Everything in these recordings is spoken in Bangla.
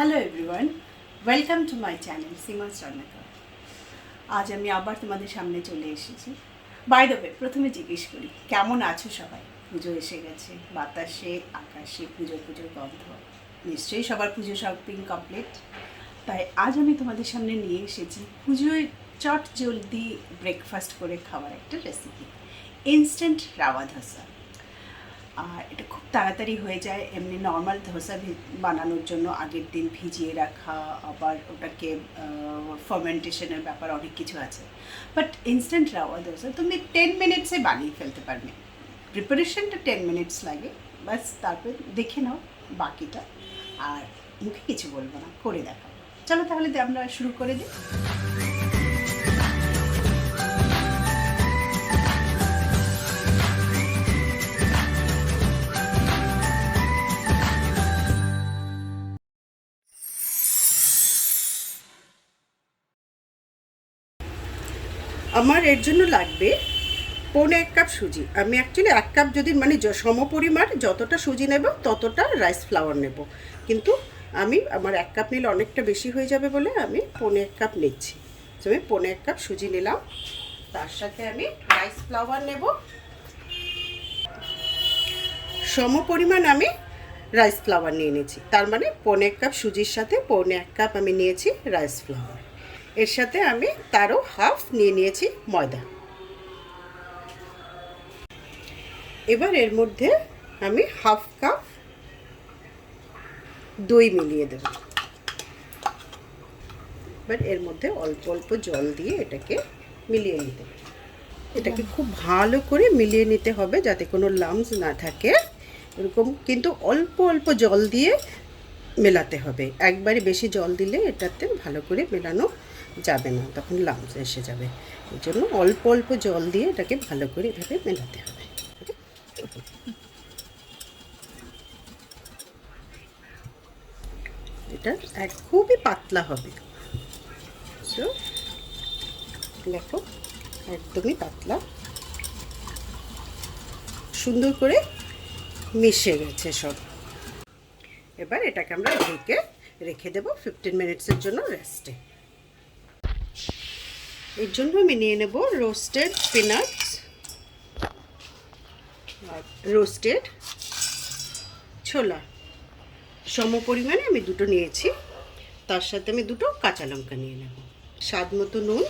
Hello everyone, welcome to my channel Seema's রান্নাঘর। আজ আমি আবার তোমাদের সামনে চলে এসেছি। বাই দ্য ওয়ে, প্রথমে জিজ্ঞেস করি কেমন আছো সবাই। পুজো এসে গেছে, বাতাসে আকাশে পুজোর গন্ধ। নিশ্চয়ই সবার পুজো শপিং কমপ্লিট। তাই আজ আমি তোমাদের সামনে নিয়ে এসেছি পুজোয় চট জলদি ব্রেকফাস্ট করে খাওয়ার একটা রেসিপি, ইনস্ট্যান্ট রাওয়া ধোসা। আর এটা খুব তাড়াতাড়ি হয়ে যায়। এমনি নর্মাল ধোসা বানানোর জন্য আগের দিন ভিজিয়ে রাখা, আবার ওটাকে ফার্মেন্টেশনের ব্যাপার অনেক কিছু আছে। বাট ইনস্ট্যান্ট রাওয়া ধোসা তুমি 10 মিনিটসে বানিয়ে ফেলতে পারবে। প্রিপারেশনটা 10 মিনিটস লাগে, বাস তারপর দেখে নাও বাকিটা। আর মুখে কিছু বলবো না, করে দেখাবো। চলো তাহলে আমরা শুরু করে দিই। আমার এর জন্য লাগবে 1.25 কাপ সুজি। আমি অ্যাকচুয়ালি 1 কাপ যদি সমপরিমাণ যতটা সুজি নেব ততটা রাইস ফ্লাওয়ার নেব, কিন্তু আমার 1 কাপ নিলে অনেকটা বেশি হয়ে যাবে বলে আমি 1.25 কাপ নিচ্ছি। তো আমি 1.25 কাপ সুজি নিলাম, তার সাথে আমি রাইস ফ্লাওয়ার নেব সমপরিমাণ। আমি রাইস ফ্লাওয়ার নিয়ে নিয়েছি, তার মানে 1.25 কাপ সুজির সাথে 1.25 কাপ আমি নিয়েছি রাইস ফ্লাওয়ার। এর সাথে আমি তারও হাফ নিয়ে নিয়েছি ময়দা। এবার এর মধ্যে আমি হাফ কাপ দই মিলিয়ে দেব। এবার এর মধ্যে অল্প অল্প জল দিয়ে এটাকে মিলিয়ে নিতে হবে। এটাকে খুব ভালো করে মিলিয়ে নিতে হবে যাতে কোনো লাম্পস না থাকে, এরকম। কিন্তু অল্প অল্প জল দিয়ে মেলাতে হবে। একবারে বেশি জল দিলে এটাতে ভালো করে মেলানো যাবে না, তখন লাম্পস এসে যাবে। এই জন্য অল্প অল্প জল দিয়ে এটাকে ভালো করে এভাবে মেলাতে হবে। এটা খুবই পাতলা হবে। সো দেখো একদমই পাতলা, সুন্দর করে মিশে গেছে সব। এবার এটাকে আমরা ঢেকে রেখে দেবো 15 মিনিটসের জন্য রেস্টে। এর জন্য আমি নিয়ে নেব রোস্টেড পিনাটস আর রোস্টেড ছোলা। সমপরিমাণে আমি দুটো নিয়েছি, তার সাথে আমি দুটো কাঁচা লঙ্কা নিয়ে নেব। স্বাদ মতো নুন,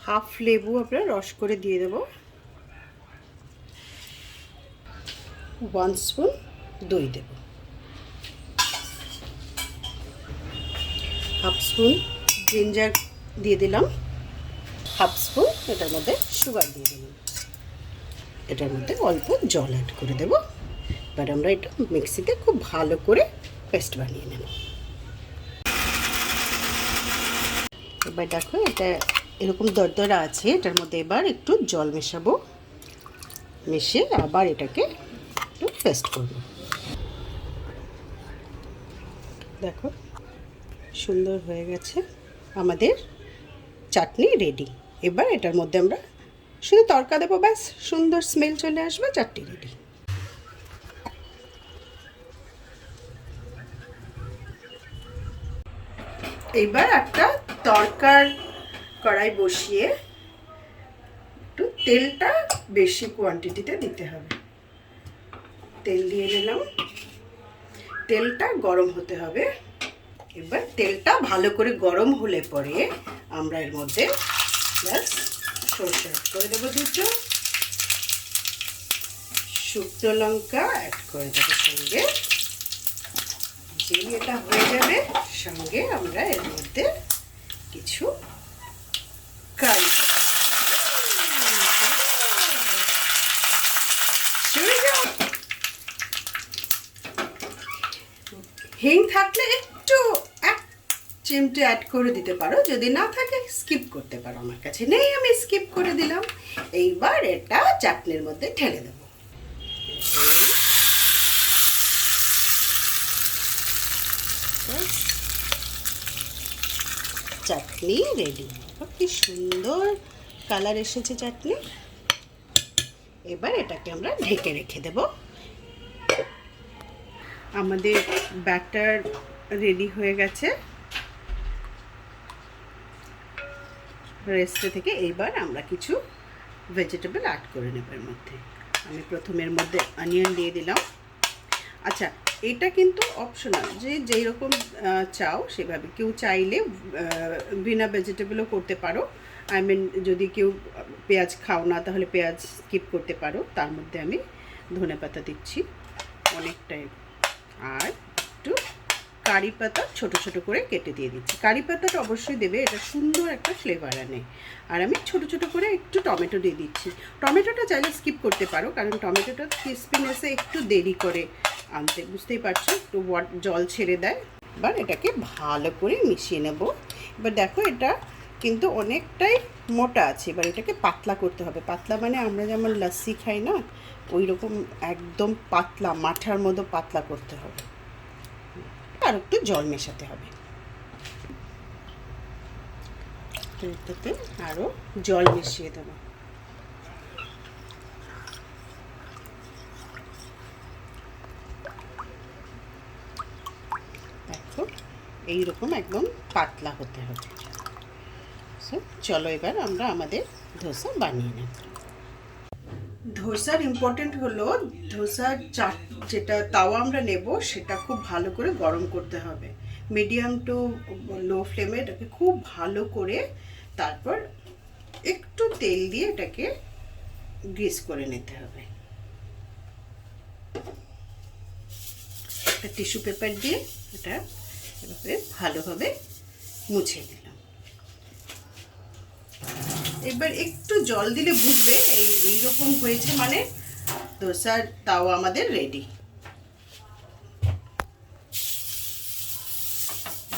হাফ লেবু আমরা রস করে দিয়ে দেব, 1 স্পুন দই দেব, হাফ স্পুন জিঞ্জার দিয়ে দিলাম, হাফ স্পুন এটার মধ্যে সুগার দিয়ে দিলাম। এটার মধ্যে অল্প জল অ্যাড করে দেব। এবার আমরা এটা মিক্সিতে খুব ভালো করে পেস্ট বানিয়ে নেব। এবার দেখো এটা এরকম দরদরা আছে, এটার মধ্যে এবার একটু জল মেশাবো, মিশিয়ে আবার এটাকে একটু পেস্ট করব। দেখো সুন্দর হয়ে গেছে আমাদের চাটনি রেডি। এবার এটার মধ্যে আমরা শুধু তড়কা দেবো, ব্যাস সুন্দর স্মেল চলে আসবে, চাটনি রেডি। এবার একটা তড়কার কড়াই বসিয়ে একটু তেলটা বেশি কোয়ান্টিটিতে দিতে হবে। তেল দিয়ে দিলাম, তেলটা গরম হতে হবে। এবার তেলটা ভালো করে গরম হলে পরে আমরা এর মধ্যে ব্যাস সরষে অ্যাড করে দেবো, দুটো শুকনো লঙ্কা অ্যাড করে দেবো সঙ্গে। যেই এটা হয়ে যাবে সঙ্গে আমরা এর মধ্যে কিছু কারি হিং থাকলে একটু 1 চিমটে অ্যাড করে দিতে পারো, যদি না থাকে স্কিপ করতে পারো। আমার কাছে নেই, আমি স্কিপ করে দিলাম। এইবার এটা চাটনির মধ্যে ঢেলে দেবো। চাটনি রেডি। কি সুন্দর কালার এসেছে চাটনি। এবার এটাকে আমরা ঢেকে রেখে দেব আমাদের ব্যাটার রেডি হয়ে গেছে রেস্টে থেকে। এইবার আমরা কিছু ভেজিটেবল অ্যাড করে নেব এর মধ্যে। আমি প্রথমের মধ্যে অনিয়ন দিয়ে দিলাম। আচ্ছা, এটা কিন্তু অপশনাল, যে যেই রকম চাও সেভাবে। কেউ চাইলে বিনা ভেজিটেবলও করতে পারো। আই মিন যদি কেউ পেঁয়াজ খাও না তাহলে পেঁয়াজ স্কিপ করতে পারো। তার মধ্যে আমি ধনেপাতা দিচ্ছি অনেকটাই, আর একটু কারি পাতা ছোটো ছোটো করে কেটে দিয়ে দিচ্ছি। কারি পাতাটা অবশ্যই দেবে, এটা সুন্দর একটা ফ্লেভার আনে। আর আমি ছোটো ছোটো করে একটু টমেটো দিয়ে দিচ্ছি। টমেটোটা চাইলে স্কিপ করতে পারো, কারণ টমেটোটা ক্রিস্পিনেসে একটু দেরি করে আনতে, বুঝতেই পারছো, একটু জল ছেড়ে দেয়। এবার এটাকে ভালো করে মিশিয়ে নেব। এবার দেখো এটা কিন্তু অনেকটাই মোটা আছে, এবার এটাকে পাতলা করতে হবে। পাতলা মানে আমরা যেমন লস্যি খাই না, ওই রকম একদম পাতলা, মাঠার মতো পাতলা করতে হবে। আর একটু জল মেশাতে হবে, এটাতে আরও জল মিশিয়ে দেবো। দেখো এইরকম একদম পাতলা হতে হবে। চলো এবার আমরা আমাদের ধোসা বানিয়ে নেব। ধোসার ইম্পর্টেন্ট হলো ধোসার যেটা তাওয়া আমরা নেব সেটা খুব ভালো করে গরম করতে হবে। মিডিয়াম টু লো ফ্লেমে এটাকে খুব ভালো করে, তারপর একটু তেল দিয়ে এটাকে গ্রিস করে নিতে হবে। একটা টিস্যু পেপার দিয়ে এটা এভাবে ভালোভাবে মুছে দিলাম। এবার একটু জল দিলে বুঝবে এইরকম হয়েছে মানে ধোসার তাওয়া আমাদের রেডি।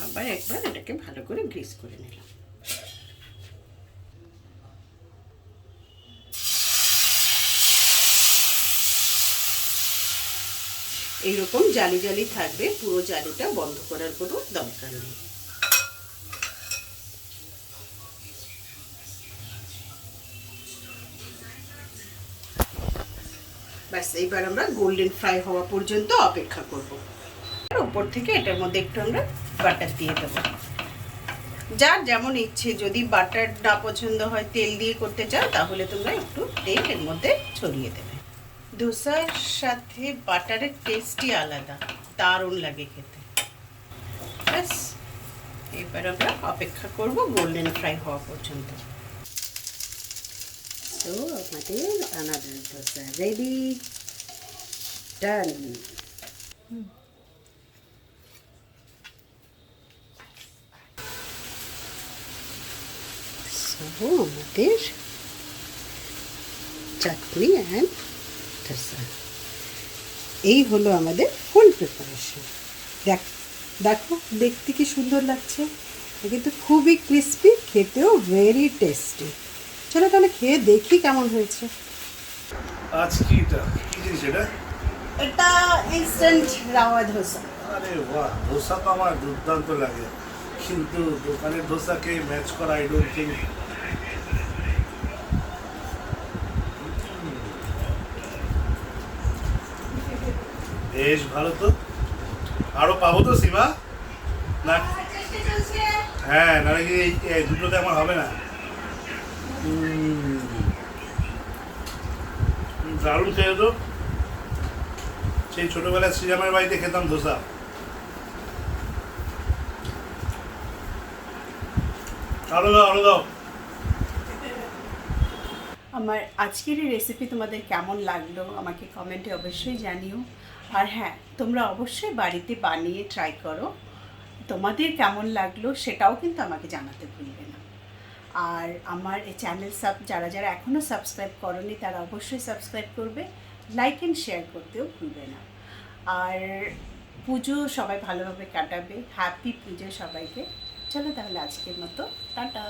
আবার একবার এটাকে ভালো করে গ্রিস করে নিলাম। এইরকম জালি জালি থাকবে, পুরো জালিটা বন্ধ করার কোনো দরকার নেই। ব্যাস, এইবার আমরা গোল্ডেন ফ্রাই হওয়া পর্যন্ত অপেক্ষা করব। আর উপর থেকে এটার মধ্যে একটু আমরা বাটার দিয়ে দেবো। যার যেমন ইচ্ছে, যদি বাটার না পছন্দ হয়, তেল দিয়ে করতে চাও, তাহলে তোমরা একটু তেল এর মধ্যে ছড়িয়ে দেবে। ধোসার সাথে বাটারের টেস্টই আলাদা, দারুণ লাগে খেতে। ব্যাস, এবার আমরা অপেক্ষা করব গোল্ডেন ফ্রাই হওয়া পর্যন্ত। তো আমাদের আনাদার ধোসা রেডি, ডান। সো আমাদের চাটনি অ্যান্ড ধোসা, এই হলো আমাদের ফুল প্রিপারেশন। দেখো দেখতে কি সুন্দর লাগছে, কিন্তু খুবই ক্রিস্পি, খেতেও ভেরি টেস্টি। চলো তাহলে খেয়ে দেখি কেমন হয়েছে। আজ কি জিনিস এটা? এটা ইনস্ট্যান্ট রাওয়া ধোসা। আরে বাহ, ধোসা তো আমার দুর্দান্ত লাগে, কিন্তু দোকানের ধোসাকে ম্যাচ করা আই ডোন্ট থিঙ্ক। বেশ ভালো তো, আরো পাবো তো সীমা? না হ্যাঁ, না নাকি এই দুটোতে আমার হবে না। দারুণ খেয়ে তো, সেই ছোটবেলায় শ্রীরামের বাড়িতে খেতাম ধোসা। আরো দাও, আরো দাও। আমার আজকের এই রেসিপি তোমাদের কেমন লাগলো আমাকে কমেন্টে অবশ্যই জানিও। আর হ্যাঁ, তোমরা অবশ্যই বাড়িতে বানিয়ে ট্রাই করো, তোমাদের কেমন লাগলো সেটাও কিন্তু আমাকে জানাতে ভুলবে না। আর আমার এই চ্যানেল যারা যারা এখনও সাবস্ক্রাইব করোনি তারা অবশ্যই সাবস্ক্রাইব করবে, লাইক অ্যান্ড শেয়ার করতেও ভুলবে না। আর পুজো সবাই ভালোভাবে কাটাবে, হ্যাপি পুজো সবাইকে। চলো তাহলে আজকের মতো টাটা।